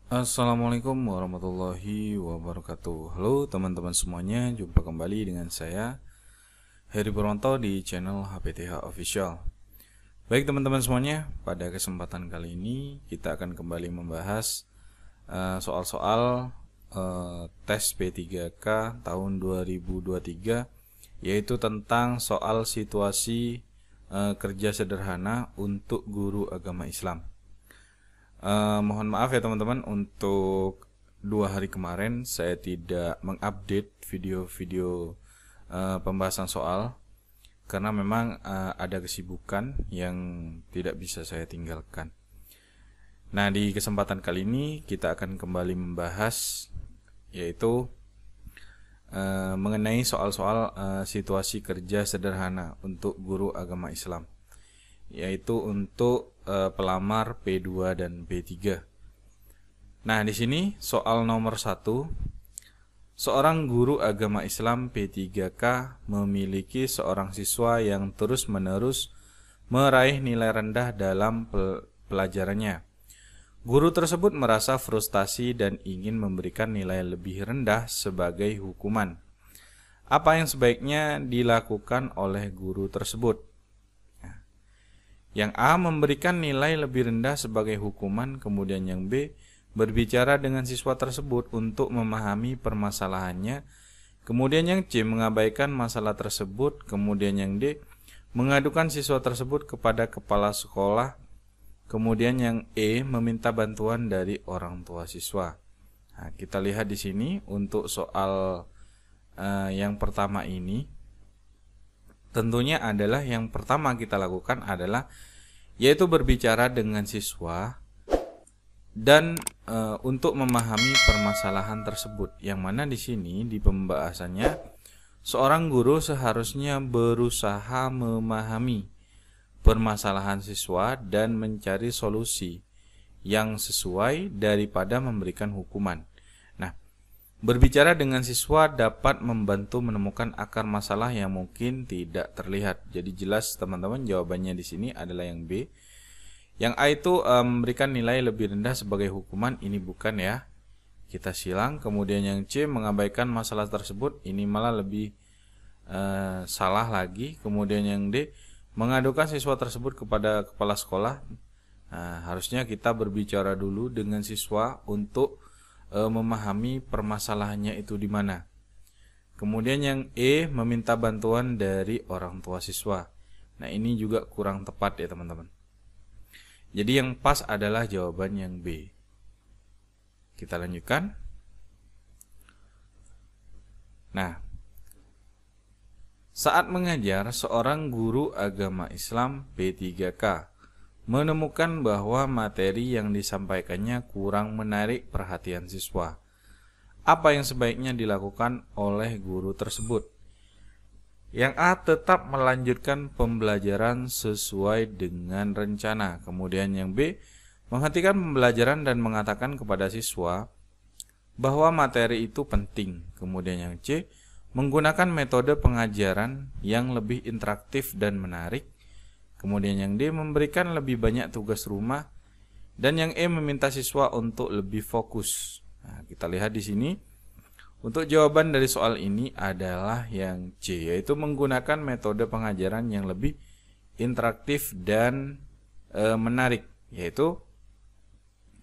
Assalamualaikum warahmatullahi wabarakatuh. Halo teman-teman semuanya, jumpa kembali dengan saya Heri Purwanto di channel HPTH Official. Baik teman-teman semuanya, pada kesempatan kali ini kita akan kembali membahas soal-soal tes P3K tahun 2023, yaitu tentang soal situasi kerja sederhana untuk guru agama Islam. Mohon maaf ya teman-teman, untuk 2 hari kemarin saya tidak mengupdate video-video pembahasan soal karena memang ada kesibukan yang tidak bisa saya tinggalkan. Nah, di kesempatan kali ini kita akan kembali membahas yaitu mengenai soal-soal situasi kerja sederhana untuk guru agama Islam, yaitu untuk pelamar P2 dan P3. Nah, di sini soal nomor 1. Seorang guru agama Islam P3K memiliki seorang siswa yang terus-menerus meraih nilai rendah dalam pelajarannya. Guru tersebut merasa frustasi dan ingin memberikan nilai lebih rendah sebagai hukuman. Apa yang sebaiknya dilakukan oleh guru tersebut? Yang A memberikan nilai lebih rendah sebagai hukuman, kemudian yang B berbicara dengan siswa tersebut untuk memahami permasalahannya, kemudian yang C mengabaikan masalah tersebut, kemudian yang D mengadukan siswa tersebut kepada kepala sekolah, kemudian yang E meminta bantuan dari orang tua siswa. Nah, kita lihat di sini untuk soal yang pertama ini, tentunya adalah yang pertama kita lakukan adalah yaitu berbicara dengan siswa dan untuk memahami permasalahan tersebut. Yang mana di sini di pembahasannya seorang guru seharusnya berusaha memahami permasalahan siswa dan mencari solusi yang sesuai daripada memberikan hukuman. Berbicara dengan siswa dapat membantu menemukan akar masalah yang mungkin tidak terlihat. Jadi jelas teman-teman, jawabannya di sini adalah yang B. Yang A itu memberikan nilai lebih rendah sebagai hukuman, ini bukan ya. Kita silang. Kemudian yang C mengabaikan masalah tersebut, ini malah lebih salah lagi. Kemudian yang D mengadukan siswa tersebut kepada kepala sekolah. Harusnya kita berbicara dulu dengan siswa untuk memahami permasalahannya itu di mana. Kemudian yang E meminta bantuan dari orang tua siswa. Nah, ini juga kurang tepat ya teman-teman. Jadi yang pas adalah jawaban yang B. Kita lanjutkan. Nah, saat mengajar, seorang guru agama Islam P3K menemukan bahwa materi yang disampaikannya kurang menarik perhatian siswa. Apa yang sebaiknya dilakukan oleh guru tersebut? Yang A tetap melanjutkan pembelajaran sesuai dengan rencana. Kemudian yang B menghentikan pembelajaran dan mengatakan kepada siswa bahwa materi itu penting. Kemudian yang C menggunakan metode pengajaran yang lebih interaktif dan menarik. Kemudian yang D memberikan lebih banyak tugas rumah, dan yang E meminta siswa untuk lebih fokus. Nah, kita lihat di sini untuk jawaban dari soal ini adalah yang C, yaitu menggunakan metode pengajaran yang lebih interaktif dan menarik. Yaitu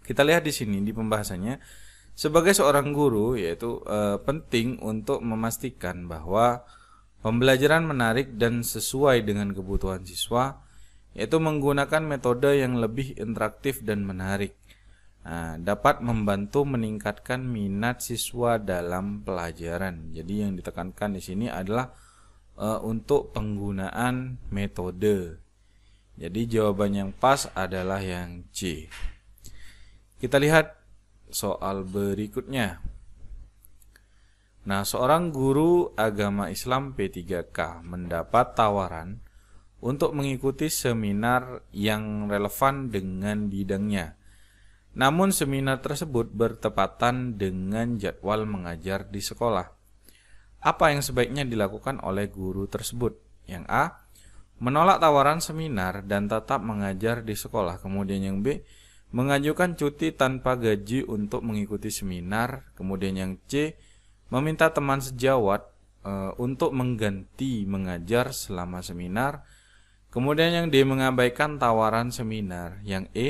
kita lihat di sini di pembahasannya, sebagai seorang guru yaitu penting untuk memastikan bahwa pembelajaran menarik dan sesuai dengan kebutuhan siswa, yaitu menggunakan metode yang lebih interaktif dan menarik. Dapat membantu meningkatkan minat siswa dalam pelajaran. Jadi yang ditekankan di sini adalah untuk penggunaan metode. Jadi jawaban yang pas adalah yang C. Kita lihat soal berikutnya. Nah, seorang guru agama Islam P3K mendapat tawaran untuk mengikuti seminar yang relevan dengan bidangnya. Namun seminar tersebut bertepatan dengan jadwal mengajar di sekolah. Apa yang sebaiknya dilakukan oleh guru tersebut? Yang A menolak tawaran seminar dan tetap mengajar di sekolah. Kemudian yang B, mengajukan cuti tanpa gaji untuk mengikuti seminar. Kemudian yang C, meminta teman sejawat untuk mengganti mengajar selama seminar. Kemudian yang D, mengabaikan tawaran seminar. Yang E,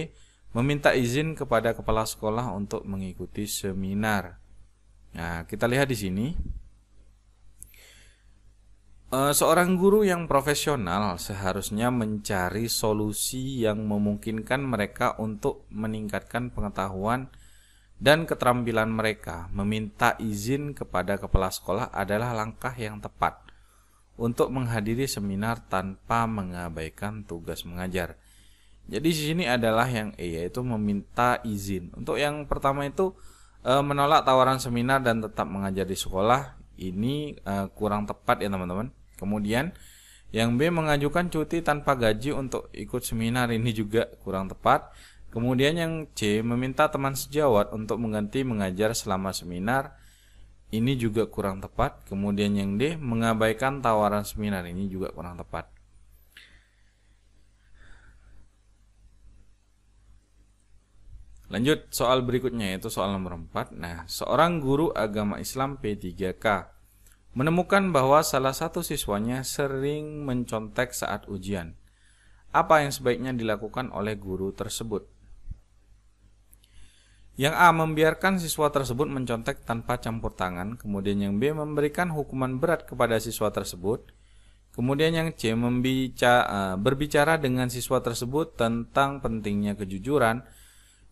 meminta izin kepada kepala sekolah untuk mengikuti seminar. Nah, kita lihat di sini. Seorang guru yang profesional seharusnya mencari solusi yang memungkinkan mereka untuk meningkatkan pengetahuan dan keterampilan mereka. Meminta izin kepada kepala sekolah adalah langkah yang tepat untuk menghadiri seminar tanpa mengabaikan tugas mengajar. Jadi di sini adalah yang E, yaitu meminta izin. Untuk yang pertama itu menolak tawaran seminar dan tetap mengajar di sekolah, ini kurang tepat ya teman-teman. Kemudian yang B, mengajukan cuti tanpa gaji untuk ikut seminar, ini juga kurang tepat. Kemudian yang C, meminta teman sejawat untuk mengganti mengajar selama seminar, ini juga kurang tepat. Kemudian yang D, mengabaikan tawaran seminar, ini juga kurang tepat. Lanjut soal berikutnya, yaitu soal nomor 4. Nah, seorang guru agama Islam P3K menemukan bahwa salah satu siswanya sering mencontek saat ujian. Apa yang sebaiknya dilakukan oleh guru tersebut? Yang A, membiarkan siswa tersebut mencontek tanpa campur tangan. Kemudian yang B, memberikan hukuman berat kepada siswa tersebut. Kemudian yang C, berbicara dengan siswa tersebut tentang pentingnya kejujuran.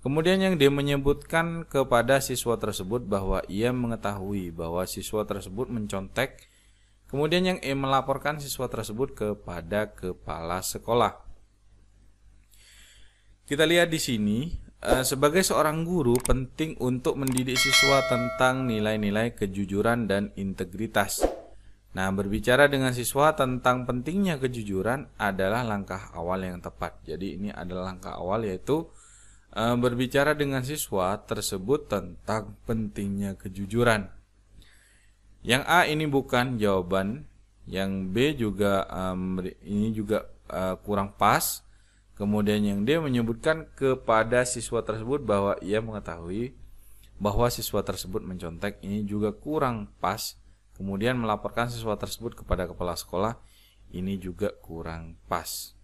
Kemudian yang D, menyebutkan kepada siswa tersebut bahwa ia mengetahui bahwa siswa tersebut mencontek. Kemudian yang E, melaporkan siswa tersebut kepada kepala sekolah. Kita lihat di sini, sebagai seorang guru penting untuk mendidik siswa tentang nilai-nilai kejujuran dan integritas. Nah, berbicara dengan siswa tentang pentingnya kejujuran adalah langkah awal yang tepat. Jadi ini adalah langkah awal, yaitu berbicara dengan siswa tersebut tentang pentingnya kejujuran. Yang A ini bukan jawaban, yang B juga ini juga kurang pas. Kemudian yang D, menyebutkan kepada siswa tersebut bahwa ia mengetahui bahwa siswa tersebut mencontek, ini juga kurang pas. Kemudian melaporkan siswa tersebut kepada kepala sekolah, ini juga kurang pas.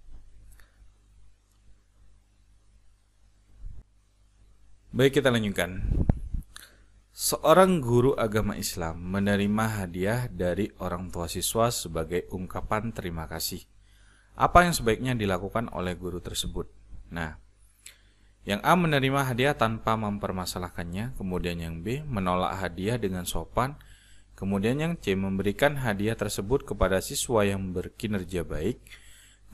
Baik, kita lanjutkan. Seorang guru agama Islam menerima hadiah dari orang tua siswa sebagai ungkapan terima kasih. Apa yang sebaiknya dilakukan oleh guru tersebut? Nah, yang A, menerima hadiah tanpa mempermasalahkannya. Kemudian yang B, menolak hadiah dengan sopan. Kemudian yang C, memberikan hadiah tersebut kepada siswa yang berkinerja baik.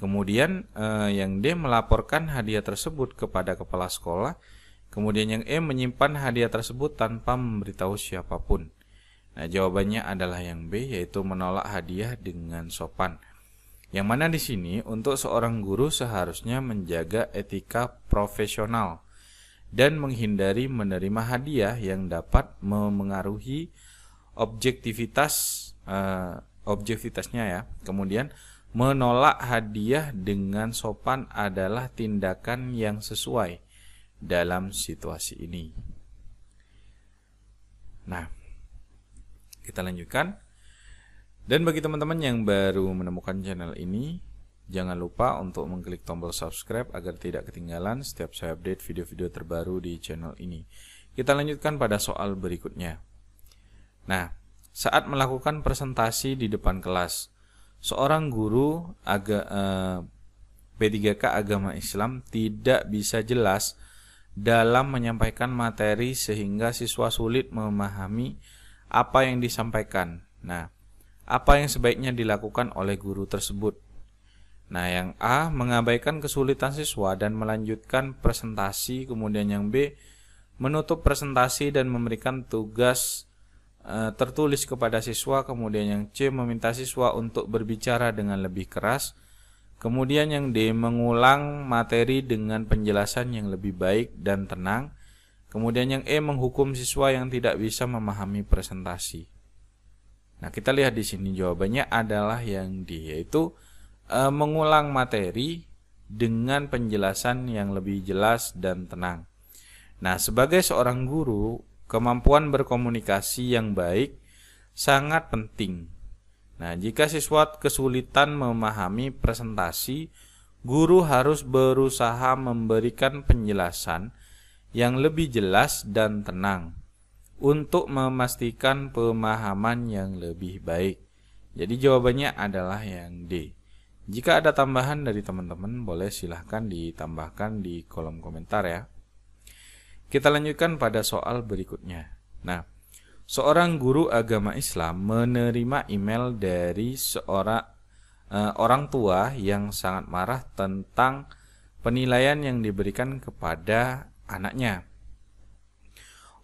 Kemudian yang D, melaporkan hadiah tersebut kepada kepala sekolah. Kemudian yang E, menyimpan hadiah tersebut tanpa memberitahu siapapun. Nah, jawabannya adalah yang B, yaitu menolak hadiah dengan sopan. Yang mana di sini untuk seorang guru seharusnya menjaga etika profesional dan menghindari menerima hadiah yang dapat memengaruhi objektivitasnya ya. Kemudian menolak hadiah dengan sopan adalah tindakan yang sesuai dalam situasi ini. Nah, kita lanjutkan. Dan bagi teman-teman yang baru menemukan channel ini, jangan lupa untuk mengklik tombol subscribe agar tidak ketinggalan setiap saya update video-video terbaru di channel ini. Kita lanjutkan pada soal berikutnya. Nah, saat melakukan presentasi di depan kelas, seorang guru P3K agama Islam tidak bisa jelas dalam menyampaikan materi sehingga siswa sulit memahami apa yang disampaikan. Nah, apa yang sebaiknya dilakukan oleh guru tersebut? Nah, yang A, mengabaikan kesulitan siswa dan melanjutkan presentasi. Kemudian yang B, menutup presentasi dan memberikan tugas tertulis kepada siswa. Kemudian yang C, meminta siswa untuk berbicara dengan lebih keras. Kemudian yang D, mengulang materi dengan penjelasan yang lebih baik dan tenang. Kemudian yang E, menghukum siswa yang tidak bisa memahami presentasi. Nah, kita lihat di sini jawabannya adalah yang D, yaitu mengulang materi dengan penjelasan yang lebih jelas dan tenang. Nah, sebagai seorang guru, kemampuan berkomunikasi yang baik sangat penting. Nah, jika siswa kesulitan memahami presentasi, guru harus berusaha memberikan penjelasan yang lebih jelas dan tenang untuk memastikan pemahaman yang lebih baik. Jadi jawabannya adalah yang D. Jika ada tambahan dari teman-teman, boleh silahkan ditambahkan di kolom komentar ya. Kita lanjutkan pada soal berikutnya. Nah, seorang guru agama Islam menerima email dari orang tua yang sangat marah tentang penilaian yang diberikan kepada anaknya.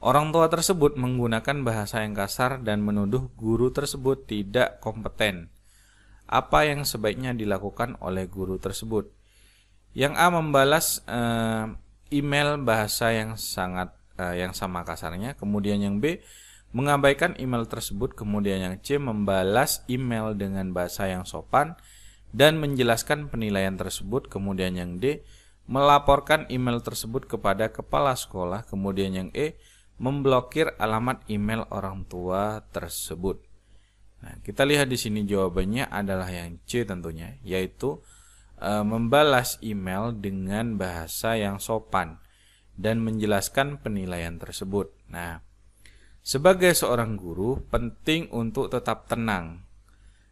Orang tua tersebut menggunakan bahasa yang kasar dan menuduh guru tersebut tidak kompeten. Apa yang sebaiknya dilakukan oleh guru tersebut? Yang A, membalas email bahasa yang sama kasarnya. Kemudian yang B, mengabaikan email tersebut. Kemudian yang C, membalas email dengan bahasa yang sopan dan menjelaskan penilaian tersebut. Kemudian yang D, melaporkan email tersebut kepada kepala sekolah. Kemudian yang E, memblokir alamat email orang tua tersebut. Nah, kita lihat di sini jawabannya adalah yang C tentunya, yaitu membalas email dengan bahasa yang sopan dan menjelaskan penilaian tersebut. Nah, sebagai seorang guru penting untuk tetap tenang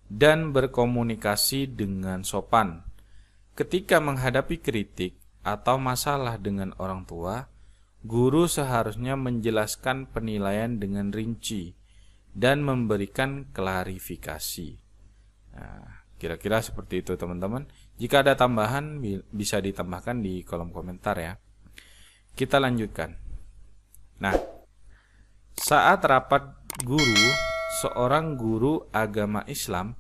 dan berkomunikasi dengan sopan. Ketika menghadapi kritik atau masalah dengan orang tua, guru seharusnya menjelaskan penilaian dengan rinci dan memberikan klarifikasi. Nah, kira-kira seperti itu teman-teman. Jika ada tambahan bisa ditambahkan di kolom komentar ya. Kita lanjutkan. Nah, saat rapat guru, seorang guru agama Islam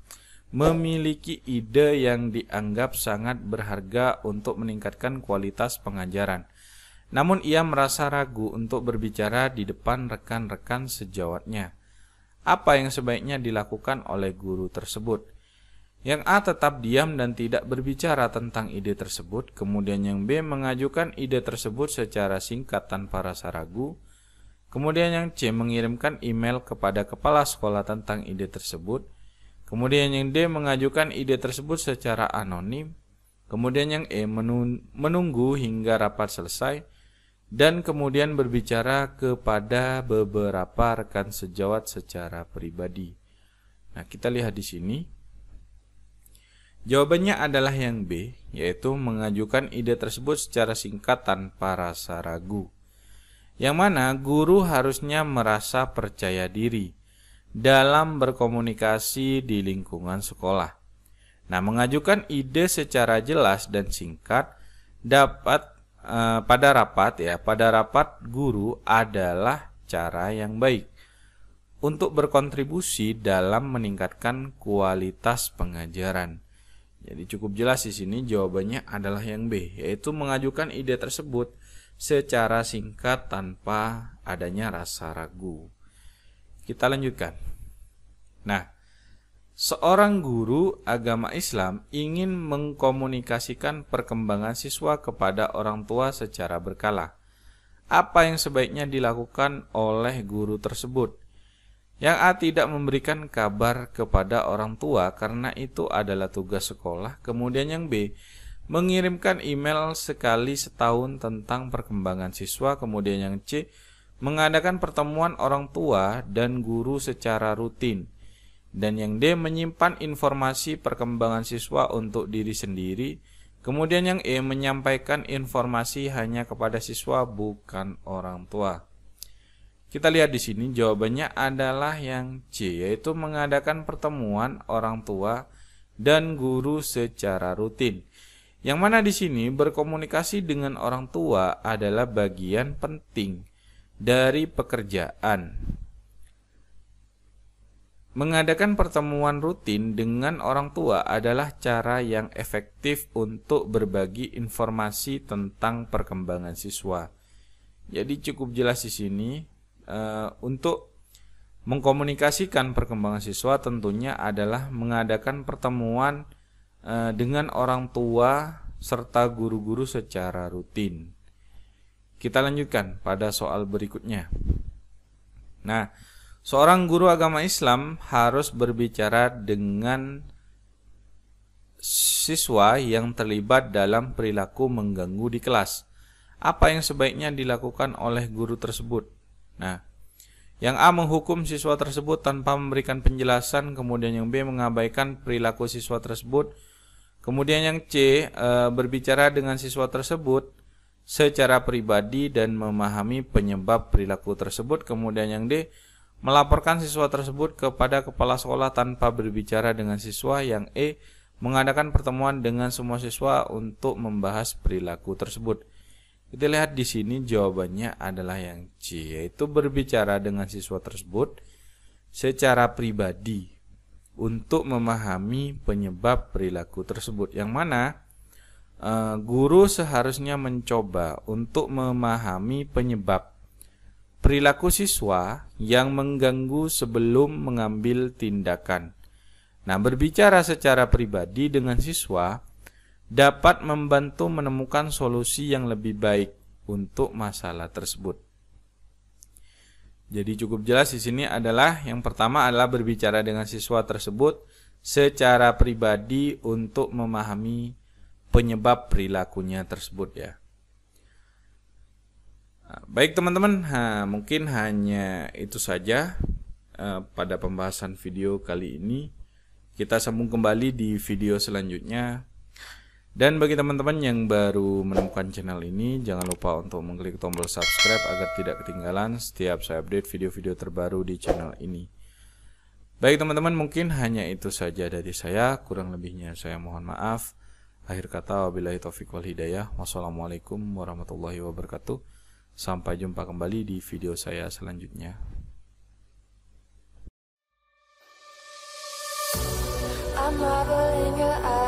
memiliki ide yang dianggap sangat berharga untuk meningkatkan kualitas pengajaran. Namun ia merasa ragu untuk berbicara di depan rekan-rekan sejawatnya. Apa yang sebaiknya dilakukan oleh guru tersebut? Yang A, tetap diam dan tidak berbicara tentang ide tersebut. Kemudian yang B, mengajukan ide tersebut secara singkat tanpa rasa ragu. Kemudian yang C, mengirimkan email kepada kepala sekolah tentang ide tersebut. Kemudian yang D, mengajukan ide tersebut secara anonim. Kemudian yang E, menunggu hingga rapat selesai. Dan kemudian berbicara kepada beberapa rekan sejawat secara pribadi. Nah, kita lihat di sini. Jawabannya adalah yang B, yaitu mengajukan ide tersebut secara singkat tanpa rasa ragu. Yang mana guru harusnya merasa percaya diri dalam berkomunikasi di lingkungan sekolah. Nah, mengajukan ide secara jelas dan singkat pada rapat guru adalah cara yang baik untuk berkontribusi dalam meningkatkan kualitas pengajaran. Jadi cukup jelas di sini jawabannya adalah yang B, yaitu mengajukan ide tersebut secara singkat tanpa adanya rasa ragu. Kita lanjutkan. Nah, seorang guru agama Islam ingin mengkomunikasikan perkembangan siswa kepada orang tua secara berkala. Apa yang sebaiknya dilakukan oleh guru tersebut? Yang A, tidak memberikan kabar kepada orang tua karena itu adalah tugas sekolah. Kemudian yang B, mengirimkan email sekali setahun tentang perkembangan siswa. Kemudian yang C, mengadakan pertemuan orang tua dan guru secara rutin. Dan yang D, menyimpan informasi perkembangan siswa untuk diri sendiri. Kemudian yang E, menyampaikan informasi hanya kepada siswa bukan orang tua. Kita lihat di sini jawabannya adalah yang C, yaitu mengadakan pertemuan orang tua dan guru secara rutin. Yang mana di sini berkomunikasi dengan orang tua adalah bagian penting dari pekerjaan. Mengadakan pertemuan rutin dengan orang tua adalah cara yang efektif untuk berbagi informasi tentang perkembangan siswa. Jadi cukup jelas di sini. Untuk mengkomunikasikan perkembangan siswa tentunya adalah mengadakan pertemuan dengan orang tua serta guru-guru secara rutin. Kita lanjutkan pada soal berikutnya. Nah, seorang guru agama Islam harus berbicara dengan siswa yang terlibat dalam perilaku mengganggu di kelas. Apa yang sebaiknya dilakukan oleh guru tersebut? Nah, yang A menghukum siswa tersebut tanpa memberikan penjelasan, kemudian yang B mengabaikan perilaku siswa tersebut, kemudian yang C berbicara dengan siswa tersebut secara pribadi dan memahami penyebab perilaku tersebut, kemudian yang D melaporkan siswa tersebut kepada kepala sekolah tanpa berbicara dengan siswa, yang E mengadakan pertemuan dengan semua siswa untuk membahas perilaku tersebut. Kita lihat di sini jawabannya adalah yang C, yaitu berbicara dengan siswa tersebut secara pribadi untuk memahami penyebab perilaku tersebut. Yang mana guru seharusnya mencoba untuk memahami penyebab perilaku siswa yang mengganggu sebelum mengambil tindakan. Nah, berbicara secara pribadi dengan siswa dapat membantu menemukan solusi yang lebih baik untuk masalah tersebut. Jadi cukup jelas di sini adalah yang pertama adalah berbicara dengan siswa tersebut secara pribadi untuk memahami penyebab perilakunya tersebut ya. Baik teman-teman, mungkin hanya itu saja pada pembahasan video kali ini. Kita sambung kembali di video selanjutnya. Dan bagi teman-teman yang baru menemukan channel ini, jangan lupa untuk mengklik tombol subscribe agar tidak ketinggalan setiap saya update video-video terbaru di channel ini. Baik teman-teman, mungkin hanya itu saja dari saya. Kurang lebihnya saya mohon maaf. Akhir kata, wabillahi taufiq wal hidayah. Wassalamualaikum warahmatullahi wabarakatuh. Sampai jumpa kembali di video saya selanjutnya. I'm marveling your eyes.